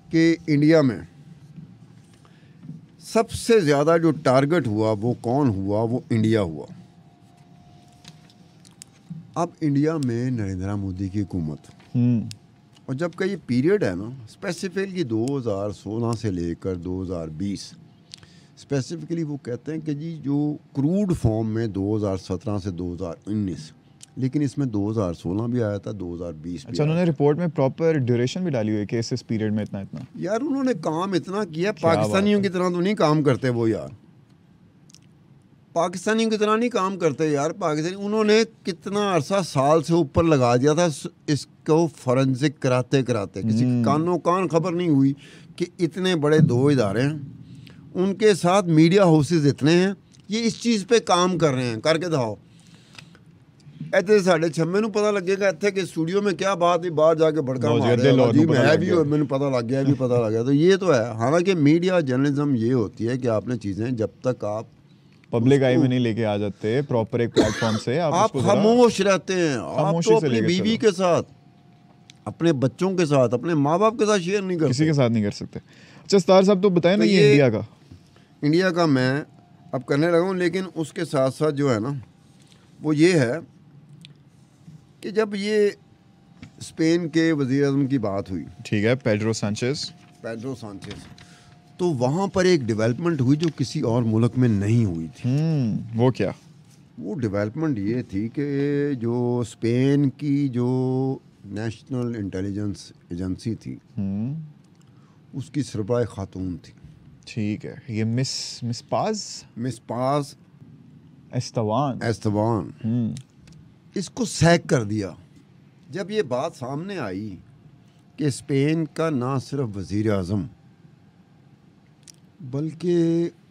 कि इंडिया में सबसे ज़्यादा जो टारगेट हुआ वो कौन हुआ? वो इंडिया हुआ। अब इंडिया में नरेंद्र मोदी की हुकूमत, और जब का ये पीरियड है ना, स्पेसिफिकली 2016 से लेकर 2020, स्पेसिफिकली वो कहते हैं कि जी जो क्रूड फॉर्म में 2017 से 2019, लेकिन इसमें 2016 भी आया था, 2020 भी। अच्छा, उन्होंने रिपोर्ट में प्रॉपर ड्यूरेशन भी डाली हुई है कि इस पीरियड में इतना इतना। यार उन्होंने काम इतना किया, पाकिस्तानियों की तरह तो नहीं काम करते वो यार, पाकिस्तानियों की तरह नहीं काम करते यार। पाकिस्तानी उन्होंने कितना अरसा, साल से ऊपर लगा दिया था इसको फॉरेंसिक कराते कराते, किसी कानों कान खबर नहीं हुई कि इतने बड़े 2 इदारे हैं, उनके साथ मीडिया हाउसेस इतने हैं, ये इस चीज़ पे काम कर रहे हैं, करके दिखाओ। ਇੱਥੇ ਸਾਡੇ ਛੰਮੇ ਨੂੰ ਪਤਾ ਲੱਗੇਗਾ ਇੱਥੇ कि स्टूडियो में क्या बात है, बाहर जाके भड़का मारे जी मैं भी मैंने पता लग गया, भी पता लग गया। तो ये तो है। हालांकि मीडिया जर्नलिज्म ये होती है कि आपने चीज़ें जब तक आप पब्लिक आई में नहीं लेके आ जाते प्रॉपर एक प्लेटफॉर्म से, आप खामोश रहते हैं। आप तो अपनी बीवी के साथ, अपने बच्चों के साथ, अपने माँ बाप के साथ शेयर नहीं करते, किसी के साथ नहीं कर सकते। अच्छा सतार साहब तो बताएं ना, ये इंडिया का मैं अब करने लगा हूँ, लेकिन उसके साथ साथ जो है ना वो ये है कि जब ये स्पेन के वज़ीर-ए-आज़म की बात हुई, ठीक है, पेड्रो सांचेज़, तो वहाँ पर एक डेवलपमेंट हुई जो किसी और मुल्क में नहीं हुई थी। वो क्या? वो डेवलपमेंट ये थी कि जो स्पेन की जो नेशनल इंटेलिजेंस एजेंसी थी, उसकी सरबराह खातून थी। ठीक है, ये मिस पाज एस्तवान इसको सैक कर दिया। जब ये बात सामने आई कि स्पेन का ना सिर्फ वज़ीर आज़म बल्कि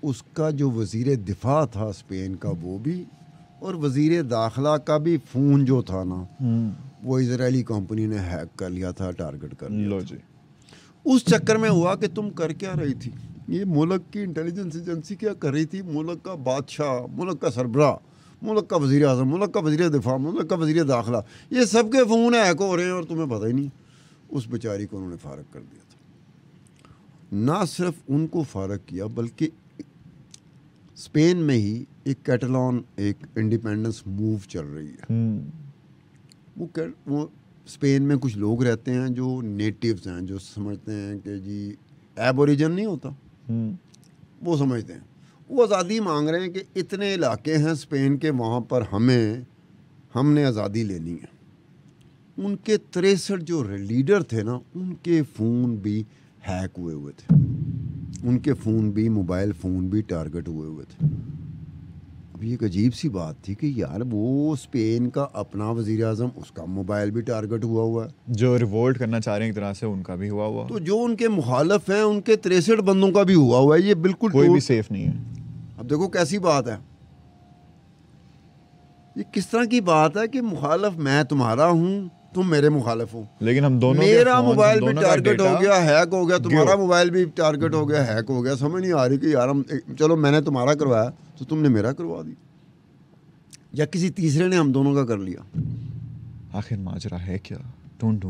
उसका जो वज़ीर दिफा था स्पेन का वो भी, और वज़ीर दाखिला का भी फ़ोन जो था ना वो इजरायली कंपनी ने हैक कर लिया था, टारगेट कर लिया था। उस चक्कर में हुआ कि तुम कर क्या रही थी, ये मुल्क की इंटेलिजेंस एजेंसी क्या कर रही थी? मुल्क का बादशाह, मुल्क का सरबराह, मुल्क का वज़ीर आज़म, मुल्क का वज़ीर दिफा, मुल्क का वज़ीर दाखिला, ये सब के फ़ोन हैक हो रहे हैं और तुम्हें पता ही नहीं। उस बेचारी को उन्होंने फारग कर दिया था। ना सिर्फ उनको फारग किया बल्कि स्पेन में ही एक कैटलॉन, एक इंडिपेंडेंस मूव चल रही है। वो स्पेन में कुछ लोग रहते हैं जो नेटिव्स हैं, जो समझते हैं कि जी एबोरिजिन नहीं होता, वो समझते हैं, वो आज़ादी मांग रहे हैं कि इतने इलाके हैं स्पेन के, वहाँ पर हमने आज़ादी लेनी है। उनके 63 जो लीडर थे ना, उनके फ़ोन भी हैक हुए थे, उनके फ़ोन भी, मोबाइल फ़ोन भी टारगेट हुए थे। अब ये एक अजीब सी बात थी कि यार वो स्पेन का अपना वज़ीर आज़म, उसका मोबाइल भी टारगेट हुआ है, जो रिवोल्ट करना चाह रहे हैं एक तरह से उनका भी हुआ, तो जो उनके मुखालफ हैं उनके 63 बंदों का भी हुआ है। ये बिल्कुल कोई भी सेफ नहीं है। अब देखो कैसी बात है, ये किस तरह की बात है कि मुखालफ मैं तुम्हारा हूँ, तुम मेरे मुखालिफ हो, लेकिन हम दोनों, मेरा मोबाइल भी टारगेट हो गया, हैक हो गया, तुम्हारा मोबाइल भी टारगेट हो गया, हैक हो गया। समझ नहीं आ रही कि यार हम, चलो मैंने तुम्हारा करवाया तो तुमने मेरा करवा दिया, या किसी तीसरे ने हम दोनों का कर लिया। आखिर माजरा है क्या? ढूंढ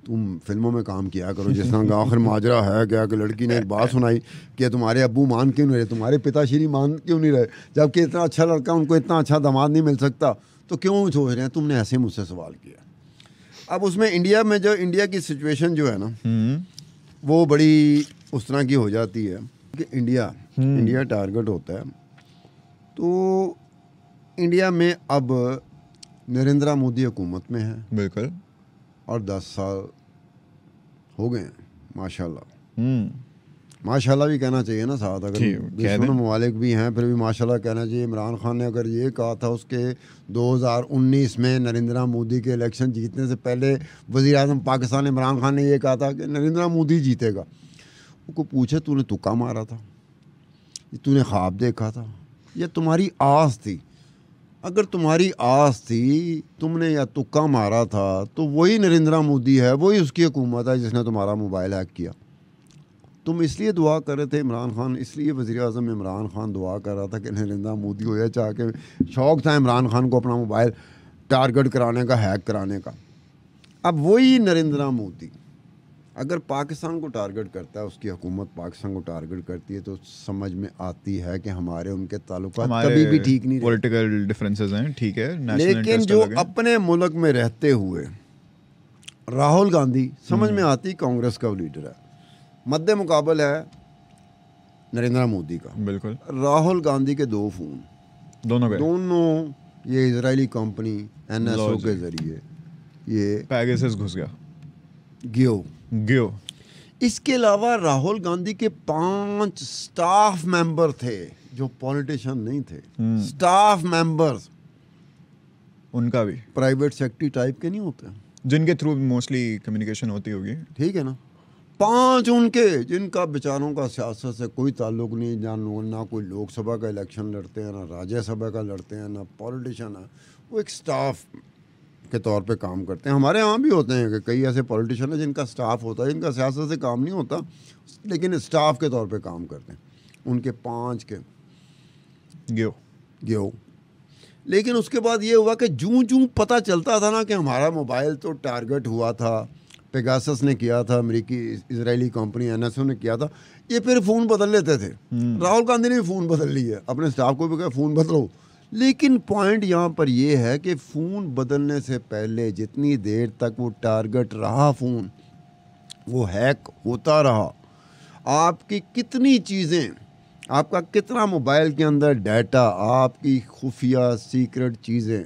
तुम फिल्मों में काम किया करो, जिस तरह का आखिर माजरा है क्या, कि लड़की ने एक बात सुनाई कि तुम्हारे अब्बू मान क्यों नहीं रहे, तुम्हारे पिताश्री मान क्यों नहीं रहे, जबकि इतना अच्छा लड़का, उनको इतना अच्छा दामाद नहीं मिल सकता, तो क्यों सोच रहे हैं? तुमने ऐसे मुझसे सवाल किया। अब उसमें इंडिया में जो इंडिया की सिचुएशन जो है ना वो बड़ी उस तरह की हो जाती है कि इंडिया टारगेट होता है। तो इंडिया में अब नरेंद्र मोदी हुकूमत में है, बिल्कुल, और 10 साल हो गए हैं माशाल्लाह। माशाल्लाह भी कहना चाहिए ना साथ, अगर दुश्मन ममालिक भी हैं फिर भी माशाल्लाह कहना चाहिए। इमरान खान ने अगर ये कहा था उसके 2019 में नरेंद्र मोदी के इलेक्शन जीतने से पहले, वज़ीर आज़म पाकिस्तान इमरान खान ने ये कहा था कि नरेंद्र मोदी जीतेगा। उनको पूछे तूने तुक्का मारा था, तूने ख्वाब देखा था, या तुम्हारी आस थी? अगर तुम्हारी आस थी, तुमने या तुक्का मारा था, तो वही नरेंद्र मोदी है, वही उसकी हुकूमत है जिसने तुम्हारा मोबाइल हैक किया। तुम इसलिए दुआ कर रहे थे इमरान खान, इसलिए वज़ीर आज़म इमरान खान दुआ कर रहा था कि नरेंद्र मोदी हो जाए, चाह के शौक़ था इमरान खान को अपना मोबाइल टारगेट कराने का, हैक कराने का। अब वही नरेंद्र मोदी अगर पाकिस्तान को टारगेट करता है, उसकी हुकूमत पाकिस्तान को टारगेट करती है, तो समझ में आती है कि हमारे उनके ताल्लुकात कभी भी ठीक नहीं रहे। पॉलिटिकल डिफरेंसेस हैं, ठीक है, नेशनल लेकिन इंटरेस्ट जो अलग है। अपने मुल्क में रहते हुए राहुल गांधी, समझ में आती कांग्रेस का लीडर है, मद्दे मुकाबल है नरेंद्र मोदी का। बिल्कुल। राहुल गांधी के 2 फोन, दोनों ये इजरायली कंपनी NSO के जरिए ये पैगासस घुस गया। गियो। इसके अलावा राहुल गांधी के 5 स्टाफ मेंबर थे जो पॉलिटिशियन नहीं थे, स्टाफ मेंबर्स, उनका भी प्राइवेट सेक्रेटरी टाइप के नहीं होते, जिनके थ्रू मोस्टली कम्युनिकेशन होती होगी, ठीक है ना। 5 उनके, जिनका बेचारों का सियासत से कोई ताल्लुक नहीं, ना कोई लोकसभा का इलेक्शन लड़ते हैं, ना राज्यसभा का लड़ते हैं, ना पॉलिटिशियन है, वो एक स्टाफ के तौर पे काम करते हैं। हमारे यहाँ भी होते हैं कि कई ऐसे पॉलिटिशियन हैं जिनका स्टाफ होता है, जिनका सियासत से काम नहीं होता, लेकिन स्टाफ के तौर पे काम करते हैं। उनके 5 के गियो। लेकिन उसके बाद ये हुआ कि जूं पता चलता था ना कि हमारा मोबाइल तो टारगेट हुआ था, पेगासस ने किया था, अमेरिकी इजरायली कंपनी NSO ने किया था, ये फिर फ़ोन बदल लेते थे। राहुल गांधी ने भी फ़ोन बदल लिया, अपने स्टाफ को भी कहा फ़ोन बदलो। लेकिन पॉइंट यहाँ पर यह है कि फ़ोन बदलने से पहले जितनी देर तक वो टारगेट रहा फ़ोन, वो हैक होता रहा। आपकी कितनी चीज़ें, आपका कितना मोबाइल के अंदर डाटा, आपकी खुफिया सीक्रेट चीज़ें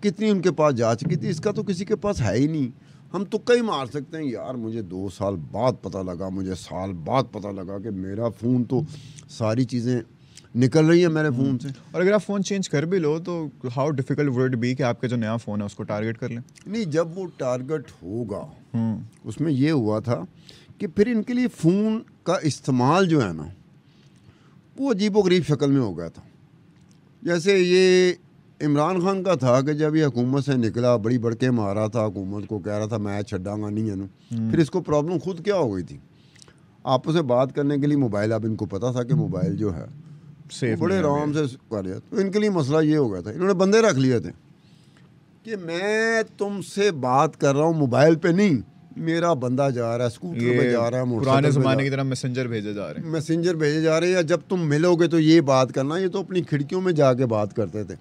कितनी उनके पास जा चुकी थी, इसका तो किसी के पास है ही नहीं। हम तुक्का ही मार सकते हैं, यार मुझे 2 साल बाद पता लगा, मुझे साल बाद पता लगा कि मेरा फ़ोन तो सारी चीज़ें निकल रही है मेरे फ़ोन से। और अगर आप फ़ोन चेंज कर भी लो तो how difficult would it be कि आपका जो नया फ़ोन है उसको टारगेट कर लें? नहीं, जब वो टारगेट होगा, उसमें ये हुआ था कि फिर इनके लिए फ़ोन का इस्तेमाल जो है ना, वो अजीबोगरीब शक्ल में हो गया था। जैसे ये इमरान खान का था कि जब ये हुकूमत से निकला, बड़ी बड़के मारा था, हुकूमत को कह रहा था मैं छड्डांगा नहीं है। फिर इसको प्रॉब्लम खुद क्या हो गई थी, आपस में बात करने के लिए मोबाइल, अब इनको पता था कि मोबाइल जो है बड़े आराम से कर दिया, तो इनके लिए मसला ये हो गया था, इन्होंने बंदे रख लिए थे कि मैं तुमसे बात कर रहा हूँ मोबाइल पे नहीं, मेरा बंदा जा रहा है, स्कूटर पे जा रहा है, पुराने ज़माने की तरह मैसेंजर भेजे जा रहे हैं, मैसेंजर भेजे जा रहे हैं, या जब तुम मिलोगे तो ये बात करना। ये तो अपनी खिड़कियों में जाके बात करते थे।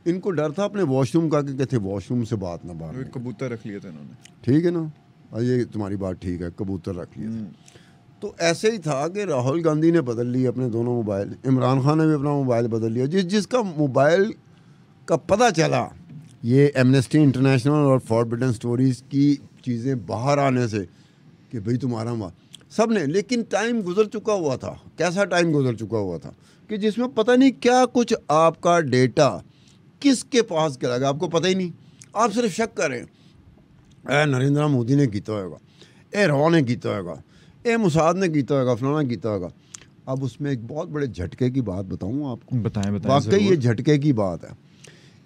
इनको डर था अपने वॉशरूम का कि कहते वॉशरूम से बात ना बात। कबूतर रख लिए थे इन्होंने, ठीक है ना, और ये तुम्हारी बात ठीक है, कबूतर रख लिए थे। तो ऐसे ही था कि राहुल गांधी ने बदल लिए अपने दोनों मोबाइल, इमरान खान ने भी अपना मोबाइल बदल लिया। जिसका मोबाइल का पता चला, ये एमनेस्टी इंटरनेशनल और फॉरबिडन स्टोरीज़ की चीज़ें बाहर आने से कि भाई तुम्हारा सब ने, लेकिन टाइम गुजर चुका हुआ था। कैसा टाइम गुजर चुका हुआ था कि जिसमें पता नहीं क्या कुछ आपका डेटा किसके पास चला गया, आपको पता ही नहीं। आप सिर्फ शक करें, नरेंद्र मोदी ने किया होगा, रॉ ने किया होगा, मुसाद ने किया होगा, फलाना किया होगा। अब उसमें एक बहुत बड़े झटके की बात बताऊँ आपको। बताएं। वाकई ये झटके की बात है।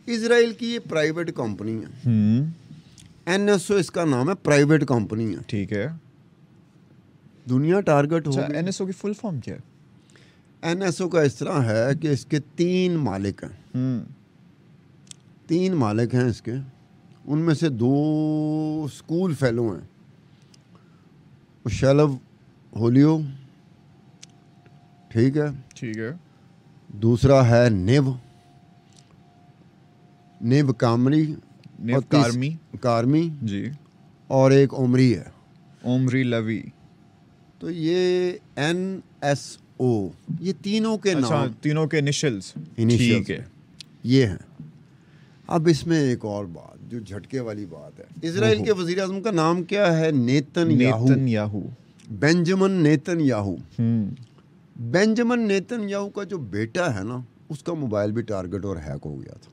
इजराइल की ये प्राइवेट कंपनी है, NSO इसका नाम है, प्राइवेट कंपनी है, ठीक है। दुनिया टारगेट हो गई। NSO की फुल फॉर्म क्या है? NSO का इस तरह है कि इसके 3 मालिक हैं, 3 मालिक हैं इसके, उनमें से 2 स्कूल फेलो हैं, शैलव होलियो, ठीक है, दूसरा है निव कारमी जी, और एक ओमरी है, ओमरी लवी। तो ये NSO, ये तीनों के नाम, तीनों के इनिशियल्स, ठीक है, ये हैं। अब इसमें एक और बात जो झटके वाली बात है, इजराइल के वजीर आज़म का नाम क्या है? Netanyahu, Benjamin Netanyahu. Benjamin Netanyahu का जो बेटा है ना, उसका मोबाइल भी टारगेट और हैक हो गया था।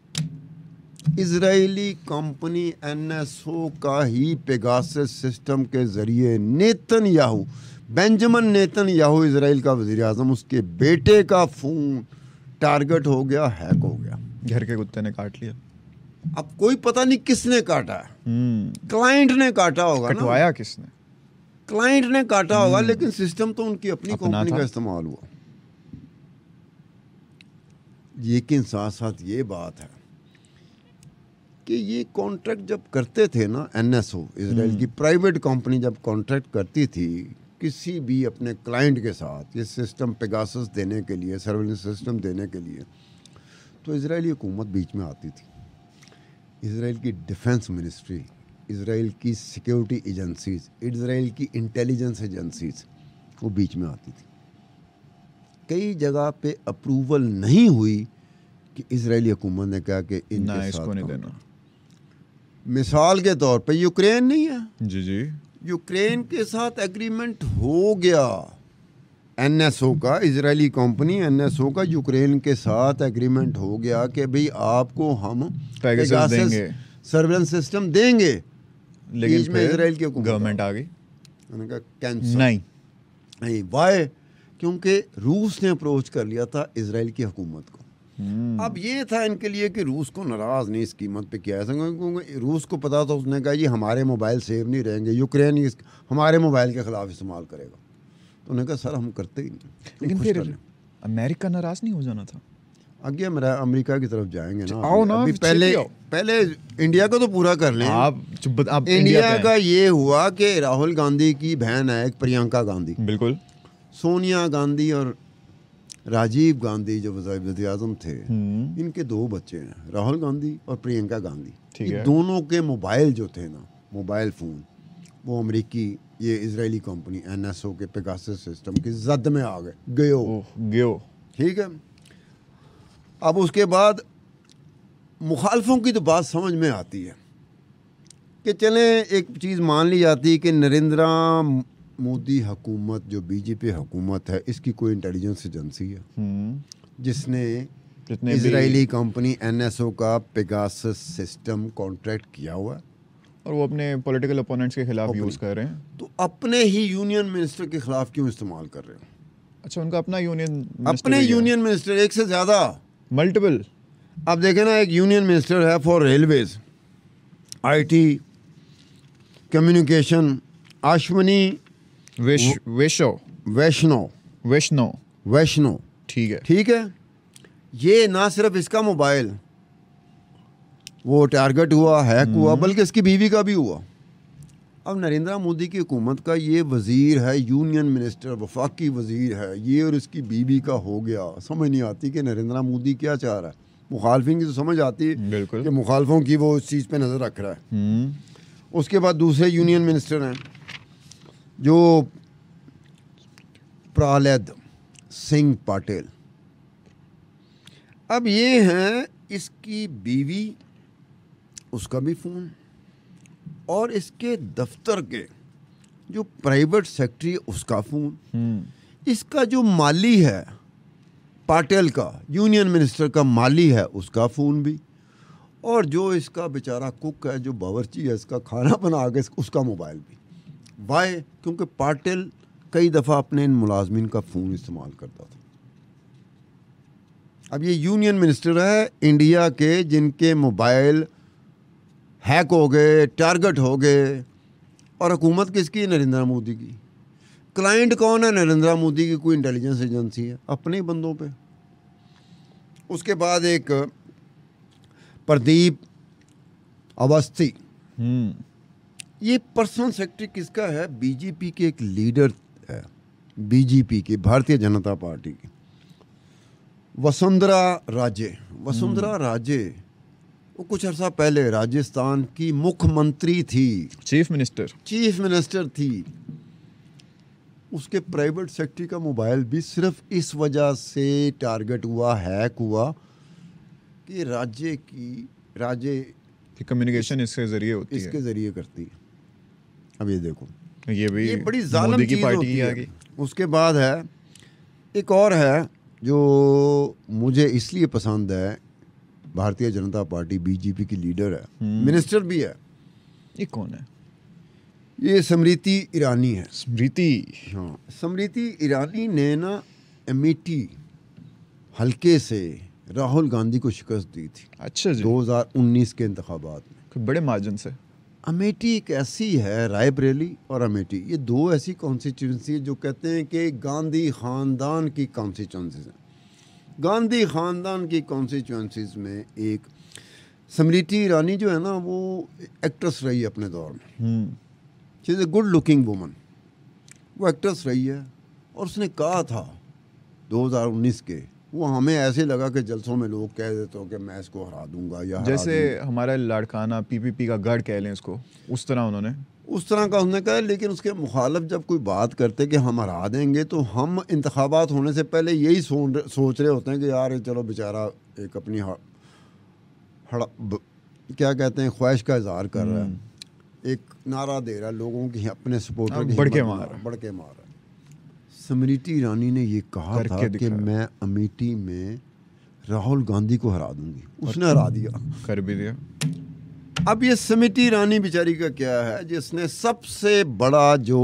इजरायली कंपनी NSO का ही पेगासस सिस्टम के जरिए नेतन्याहू, बेंजामिन नेतन्याहू इजराइल का वजीर आज़म, उसके बेटे का फ़ोन टारगेट हो गया, हैक हो गया। घर के कुत्ते ने काट लिया। अब कोई पता नहीं किसने काटा है, क्लाइंट ने काटा होगा, कटवाया किसने? क्लाइंट ने काटा होगा, लेकिन सिस्टम तो उनकी अपनी कंपनी का इस्तेमाल हुआ। लेकिन साथ साथ ये बात है कि ये कॉन्ट्रैक्ट जब करते थे ना, NSO इसराइल की प्राइवेट कंपनी जब कॉन्ट्रैक्ट करती थी किसी भी अपने क्लाइंट के साथ ये सिस्टम पेगासस देने के लिए, सर्वेलेंस सिस्टम देने के लिए, तो इजरायली हुकूमत बीच में आती थी। इसराइल की डिफेंस मिनिस्ट्री, इसराइल की सिक्योरिटी एजेंसीज, इसराइल की इंटेलिजेंस एजेंसीज वो बीच में आती थी। कई जगह पे अप्रूवल नहीं हुई कि इजरायली हुकूमत ने कहा कि इनके साथ नहीं देना। मिसाल के तौर पे यूक्रेन नहीं है, जी जी, यूक्रेन के साथ एग्रीमेंट हो गया NSO का, इजरायली कंपनी NSO का यूक्रेन के साथ एग्रीमेंट हो गया कि भाई आपको हम पेगासस देंगे, सर्वेलेंस सिस्टम देंगे, लेकिन में इजराइल की गवर्नमेंट आ गई, उन्होंने कहा कैंसिल। नहीं वाई? क्योंकि रूस ने अप्रोच कर लिया था इजराइल की हुकूमत को। अब ये था इनके लिए कि रूस को नाराज़ नहीं इस कीमत पे किया है, क्योंकि रूस को पता था, उसने कहा ये हमारे मोबाइल सेव नहीं रहेंगे, यूक्रेन हमारे मोबाइल के ख़िलाफ़ इस्तेमाल करेगा। तो उन्होंने कहा सर हम करते ही नहीं। लेकिन फिर अमेरिका नाराज़ नहीं हो जाना था? आगे मेरा अमेरिका की तरफ जाएंगे ना, आओ ना, अभी पहले इंडिया को तो पूरा कर लें। आप इंडिया का ये हुआ कि राहुल गांधी की बहन है एक प्रियंका गांधी, बिल्कुल, सोनिया गांधी और राजीव गांधी जो वज़ीर आज़म थे, इनके 2 बच्चे हैं, राहुल गांधी और प्रियंका गांधी। ये दोनों के मोबाइल जो थे ना, मोबाइल फ़ोन, वो अमेरिकी ये इजरायली कंपनी NSO के पेगासस सिस्टम की जद में आ गए। ठीक है। अब उसके बाद मुखालफों की तो बात समझ में आती है कि चलें एक चीज़ मान ली जाती है कि नरेंद्र मोदी हुकूमत जो BJP हुकूमत है, इसकी कोई इंटेलिजेंस एजेंसी है जिसने इजरायली कंपनी NSO का पेगासस सिस्टम कॉन्ट्रैक्ट किया हुआ है और वो अपने पॉलिटिकल ओपोनेंट्स के खिलाफ यूज़ कर रहे हैं। तो अपने ही यूनियन मिनिस्टर के खिलाफ क्यों इस्तेमाल कर रहे हो? अच्छा, उनका अपना अपने यूनियन मिनिस्टर, एक से ज़्यादा, मल्टीपल। आप देखें ना, एक यूनियन मिनिस्टर है for railways, IT, communication, Ashwini Vaishnaw, ठीक है। ये ना सिर्फ इसका मोबाइल वो टारगेट हुआ, हैक हुआ, बल्कि इसकी बीवी का भी हुआ। अब नरेंद्र मोदी की हुकूमत का ये वज़ीर है, यूनियन मिनिस्टर, वफाकी वज़ीर है ये, और इसकी बीवी का हो गया। समझ नहीं आती कि नरेंद्र मोदी क्या चाह रहा है। मुखालफिन की तो समझ आती है कि मुखालफों की वो इस चीज़ पे नज़र रख रहा है। उसके बाद दूसरे यूनियन मिनिस्टर हैं जो प्रहलाद सिंह पटेल। अब ये हैं इसकी बीवी, उसका भी फ़ोन, और इसके दफ्तर के जो प्राइवेट सेक्रेटरी उसका फ़ोन, इसका जो माली है पटेल का, यूनियन मिनिस्टर का माली है, उसका फ़ोन भी, और जो इसका बेचारा कुक है, जो बावर्ची है, इसका खाना बना के उसका मोबाइल भी। वाई? क्योंकि पटेल कई दफ़ा अपने इन मुलाजमीन का फ़ोन इस्तेमाल करता था। अब ये यूनियन मिनिस्टर है इंडिया के जिनके मोबाइल हैक हो गए, टारगेट हो गए, और हुकूमत किसकी? नरेंद्र मोदी की। क्लाइंट कौन है? नरेंद्र मोदी की कोई इंटेलिजेंस एजेंसी है, अपने ही बंदों पे। उसके बाद एक प्रदीप अवस्थी, ये पर्सनल सेक्रेटरी किसका है? BJP के एक लीडर है, BJP की, भारतीय जनता पार्टी की, वसुंधरा राजे। वसुंधरा राजे वो कुछ अर्सा पहले राजस्थान की मुख्यमंत्री थी, चीफ मिनिस्टर थी। उसके प्राइवेट सेक्रेटरी का मोबाइल भी सिर्फ इस वजह से टारगेट हुआ, हैक हुआ कि राज्य की कम्युनिकेशन इसके ज़रिए होती है, इसके ज़रिए करती है। अब ये देखो, ये बड़ी जालिम चीज़ होती है। उसके बाद है एक और है जो मुझे इसलिए पसंद है, भारतीय जनता पार्टी BJP की लीडर है, मिनिस्टर भी है। ये कौन है? ये स्मृति ईरानी है। हाँ, स्मृति ईरानी ने ना अमेठी हल्के से राहुल गांधी को शिकस्त दी थी। अच्छा जी। 2019 के इंतखाबात में बड़े मार्जिन से। अमेठी एक ऐसी है, रायबरेली और अमेठी, ये 2 ऐसी कॉन्स्टिट्यूंसी जो कहते हैं कि गांधी ख़ानदान की कॉन्स्टिट्यूंसीज हैं। गांधी ख़ानदान की कॉन्स्टिट्यूंसीज में एक स्मृति ईरानी जो है ना वो एक्ट्रेस रही है अपने दौर में, she is a good looking woman, वो एक्ट्रेस रही है। और उसने कहा था 2019 के, वो हमें ऐसे लगा कि जलसों में लोग कह देते हो कि मैं इसको हरा दूंगा या जैसे हमारा लाड़काना पीपीपी का गढ़ कह लें इसको, उस तरह उन्होंने उस तरह का उसने कहा। लेकिन उसके मुखालफ जब कोई बात करते कि हम हरा देंगे तो हम इंतखाबात होने से पहले यही सोच रहे होते हैं कि यार चलो बेचारा एक अपनी क्या कहते हैं ख्वाहिश का इजहार कर रहा है, एक नारा दे रहा है लोगों की, अपने सपोर्टर की बढ़ के मार। स्मृति ईरानी ने ये कहा था कि मैं अमेठी में राहुल गांधी को हरा दूंगी, उसने हरा दिया, कर भी दिया। अब ये स्मृति ईरानी बेचारी का क्या है, जिसने सबसे बड़ा जो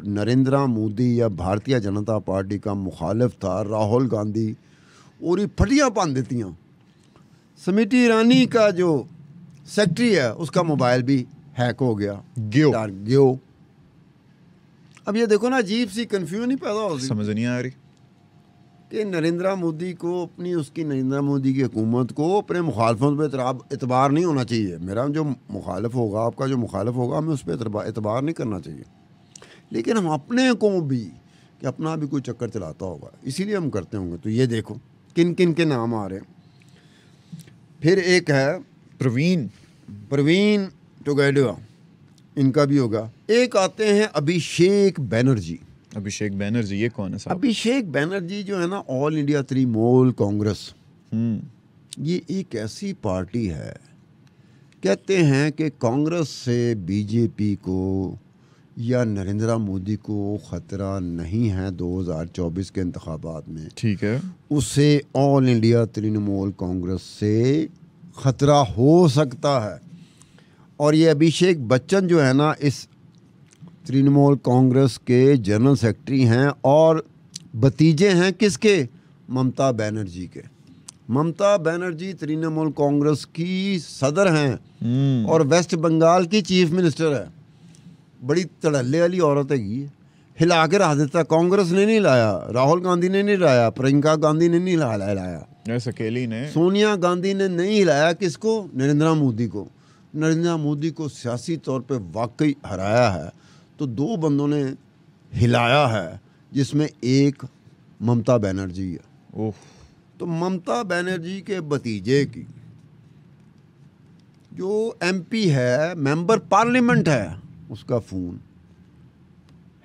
नरेंद्र मोदी या भारतीय जनता पार्टी का मुखालिफ था राहुल गांधी, और ये फटियाँ पान देती हैं। स्मृति ईरानी का जो सेक्रेटरी है उसका मोबाइल भी हैक हो गया, गियो। अब ये देखो ना, अजीब सी कन्फ्यूजन ही पैदा हो गई, समझ नहीं आ रही कि नरेंद्र मोदी को नरेंद्र मोदी की हुकूमत को अपने मुखालफों पर एतबार नहीं होना चाहिए। मेरा जो मुखालिफ होगा, आपका जो मुखालिफ होगा, हमें उस पर एतबार नहीं करना चाहिए। लेकिन हम अपने को भी, कि अपना भी कोई चक्कर चलाता होगा, इसीलिए हम करते होंगे। तो ये देखो किन किन के नाम आ रहे हैं। फिर एक है प्रवीण टोगेडिया, इनका भी होगा। एक आते हैं अभिषेक बैनर्जी। ये कौन है साहब? अभिषेक बैनर्जी जो है ना, ऑल इंडिया तृणमूल कांग्रेस, ये एक ऐसी पार्टी है, कहते हैं कि कांग्रेस से बीजेपी को या नरेंद्र मोदी को ख़तरा नहीं है 2024 के इंतखाबात में। ठीक है, उसे ऑल इंडिया तृणमूल कांग्रेस से ख़तरा हो सकता है। और ये अभिषेक बच्चन जो है ना, इस तृणमूल कांग्रेस के जनरल सेक्रेटरी हैं और भतीजे हैं किसके? ममता बनर्जी के। ममता बनर्जी तृणमूल कांग्रेस की सदर हैं और वेस्ट बंगाल की चीफ मिनिस्टर है। बड़ी तड़ल्ले वाली औरत है, हिला के रख देता। कांग्रेस ने नहीं लाया, राहुल गांधी ने नहीं लाया, प्रियंका गांधी ने नहीं लाया, अकेली ने, सोनिया गांधी ने नहीं हिलाया। किसको? नरेंद्र मोदी को। नरेंद्र मोदी को सियासी तौर पे वाकई हराया है तो दो बंदों ने हिलाया है, जिसमें एक ममता बनर्जी है। तो ममता बनर्जी के भतीजे की जो एमपी है, मेंबर पार्लियामेंट है, उसका फ़ोन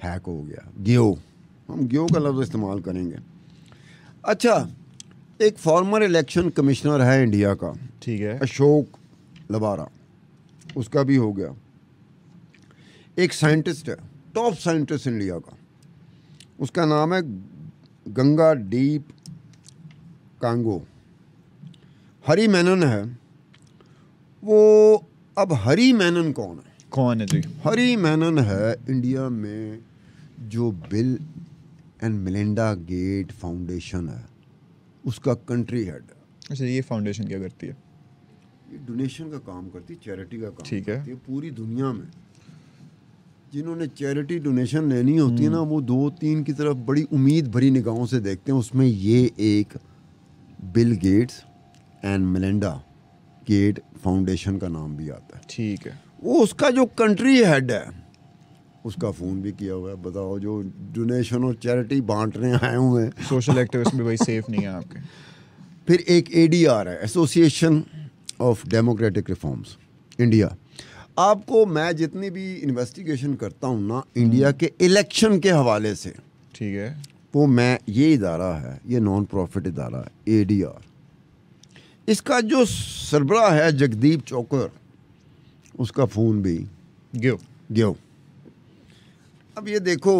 हैक हो गया। गियो, हम गियो का लफ्ज़ इस्तेमाल करेंगे। अच्छा, एक फॉर्मर इलेक्शन कमिश्नर है इंडिया का, ठीक है, अशोक लबारा, उसका भी हो गया। एक साइंटिस्ट है, टॉप साइंटिस्ट इंडिया का, उसका नाम है गंगा डीप कांगो। हरी मेनन है वो। अब हरी मेनन कौन है जी? हरी मेनन है इंडिया में जो Bill and Melinda Gate foundation है, उसका कंट्री हेड है। अच्छा, ये फाउंडेशन क्या करती है? ये डोनेशन का काम करती है, चैरिटी का काम ठीक है। करती है। पूरी दुनिया में जिन्होंने चैरिटी डोनेशन लेनी होती है ना, वो 2-3 की तरफ बड़ी उम्मीद भरी निगाहों से देखते हैं। उसमें ये एक Bill Gates and Melinda Gate foundation का नाम भी आता है। ठीक है। वो उसका जो कंट्री हेड है, उसका फ़ोन भी किया हुआ है। बताओ, जो डोनेशन और चैरिटी बांटने आए हुए हैं, सोशल एक्टिविस्ट भी भाई सेफ नहीं है आपके। फिर एक ADR है, association of democratic reforms India. आपको मैं जितनी भी इन्वेस्टिगेशन करता हूँ ना इंडिया के इलेक्शन के हवाले से, ठीक है, वो मैं, ये इदारा है, ये नॉन प्रॉफिट इदारा है ADR। इसका जो सरबराह है जगदीप चौकर, उसका फ़ोन भी गियो। अब ये देखो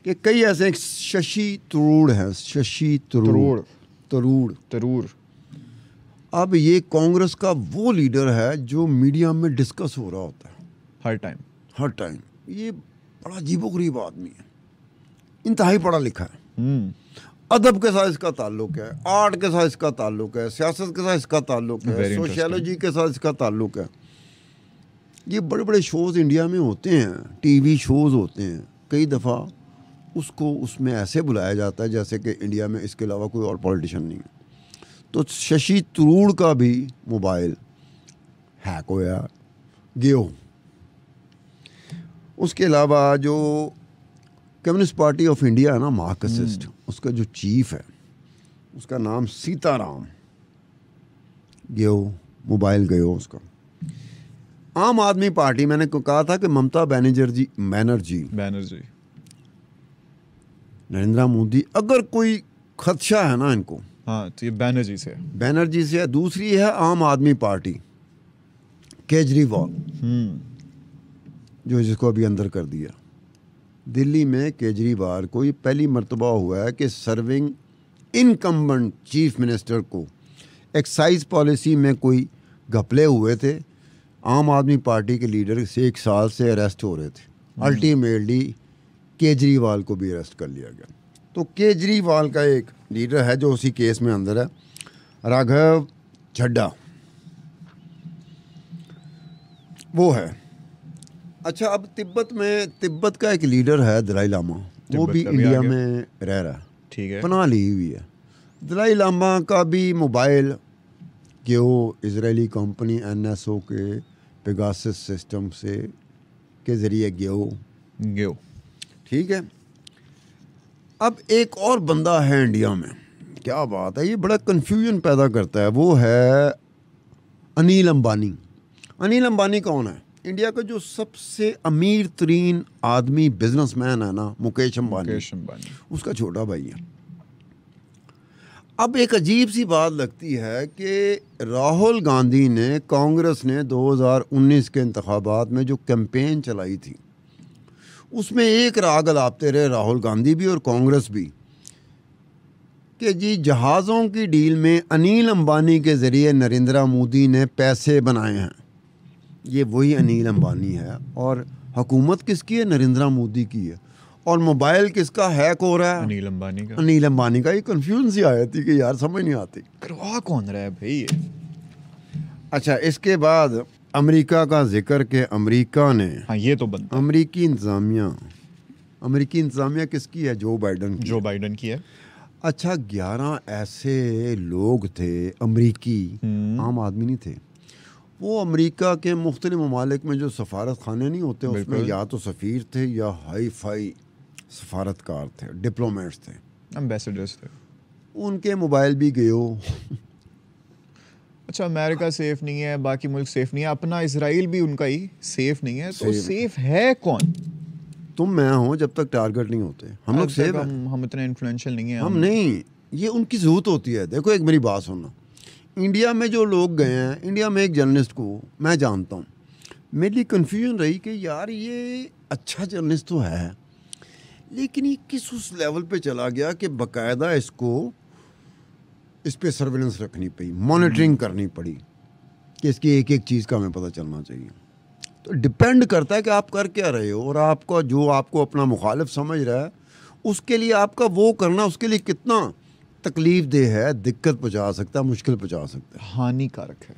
कि कई ऐसे, शशि तरूर हैं, शशि तरूर। अब ये कांग्रेस का वो लीडर है जो मीडिया में डिस्कस हो रहा होता है हर टाइम। ये बड़ा अजीबोगरीब आदमी है, इंतहाई पढ़ा लिखा है, अदब के साथ इसका ताल्लुक है, आर्ट के साथ इसका ताल्लुक है, सियासत के साथ इसका ताल्लुक है, सोशियोलॉजी के साथ इसका ताल्लुक है। ये बड़े बड़े शोज़ इंडिया में होते हैं, TV शोज़ होते हैं। कई दफ़ा उसको उसमें ऐसे बुलाया जाता है जैसे कि इंडिया में इसके अलावा कोई और पॉलिटिशियन नहीं है। तो शशि थरूर का भी मोबाइल हैक होया गयो। उसके अलावा जो कम्युनिस्ट पार्टी ऑफ इंडिया है ना, मार्क्सिस्ट, उसका जो चीफ है उसका नाम सीताराम गयो, मोबाइल गयो उसका। आम आदमी पार्टी, मैंने कहा था कि ममता बनर्जी नरेंद्र मोदी, अगर कोई खदशा है ना इनको, हाँ, तो ये बैनर्जी से है। दूसरी है आम आदमी पार्टी, केजरीवाल, जो जिसको अभी अंदर कर दिया। दिल्ली में केजरीवाल को ये पहली मर्तबा हुआ है कि सर्विंग इनकम्बेंट चीफ मिनिस्टर को एक्साइज पॉलिसी में कोई घपले हुए थे। आम आदमी पार्टी के लीडर से 1 साल से अरेस्ट हो रहे थे। अल्टीमेटली केजरीवाल को भी अरेस्ट कर लिया गया। तो केजरीवाल का एक लीडर है जो उसी केस में अंदर है, राघव चड्ढा, वो है। अच्छा, अब तिब्बत का एक लीडर है दलाई लामा, वो भी इंडिया में रह रहा है, ठीक है, पनाह ली हुई है। दलाई लामा का भी मोबाइल जो इजरायली कंपनी NSO के पेगासस सिस्टम से के ज़रिए गयो, ठीक है। अब एक और बंदा है इंडिया में, क्या बात है, ये बड़ा कन्फ्यूजन पैदा करता है, वो है अनिल अंबानी। अनिल अंबानी कौन है? इंडिया का जो सबसे अमीर तरीन आदमी बिजनेसमैन है ना, मुकेश अंबानी, उसका छोटा भाई है। अब एक अजीब सी बात लगती है कि राहुल गांधी ने, कांग्रेस ने 2019 के इंतखाबात में जो कैंपेन चलाई थी, उसमें एक राग अलापते रहे राहुल गांधी भी और कांग्रेस भी कि जी जहाज़ों की डील में अनिल अंबानी के ज़रिए नरेंद्र मोदी ने पैसे बनाए हैं। ये वही अनिल अंबानी है। और हुकूमत किसकी है? नरेंद्र मोदी की है। और मोबाइल किसका हैक हो रहा है? अनिल अंबानी का। ये कन्फ्यूजन सी आई थी कि यार समझ नहीं आती, करवा कौन रहा है भाई ये। अच्छा, इसके बाद अमेरिका का जिक्र के अमेरिका ने, हाँ ये तो बनता, अमेरिकी इंतज़ामिया किसकी है? जो बाइडन की है। अच्छा, 11 ऐसे लोग थे अमेरिकी, आम आदमी नहीं थे, वो अमेरिका के मुख्तलिफ ममालिक में जो सफारत खाने नहीं होते, उसमें या तो सफ़ीर थे या हाई फाई सफारतकार थे, डिप्लोमेट्स थे, एम्बेसडर्स थे। उनके मोबाइल भी गयो। अच्छा, अमेरिका सेफ नहीं है, बाकी मुल्क सेफ नहीं है, अपना इसराइल भी उनका ही सेफ नहीं है, तो सेफ है कौन? तुम मैं हूँ, जब तक टारगेट नहीं होते हम लोग सेफ हैं। हम इतने इन्फ्लुएंशियल नहीं है, हम नहीं, ये उनकी ज़रूरत होती है। देखो, एक मेरी बात सुनना, इंडिया में जो लोग गए हैं, इंडिया में एक जर्नलिस्ट को मैं जानता हूँ, मेरी कन्फ्यूजन रही कि यार ये अच्छा जर्नलिस्ट तो है, लेकिन ये किस उस लेवल पे चला गया कि बाकायदा इस पे सर्विलेंस रखनी पड़ी, मॉनिटरिंग करनी पड़ी कि इसकी एक एक चीज़ का हमें पता चलना चाहिए। तो डिपेंड करता है कि आप कर क्या रहे हो, और आपका जो आपको अपना मुखालिफ समझ रहा है उसके लिए आपका वो करना उसके लिए कितना तकलीफ देह है, दिक्कत पहुंचा सकता है, मुश्किल पहुंचा सकता है, हानिकारक है।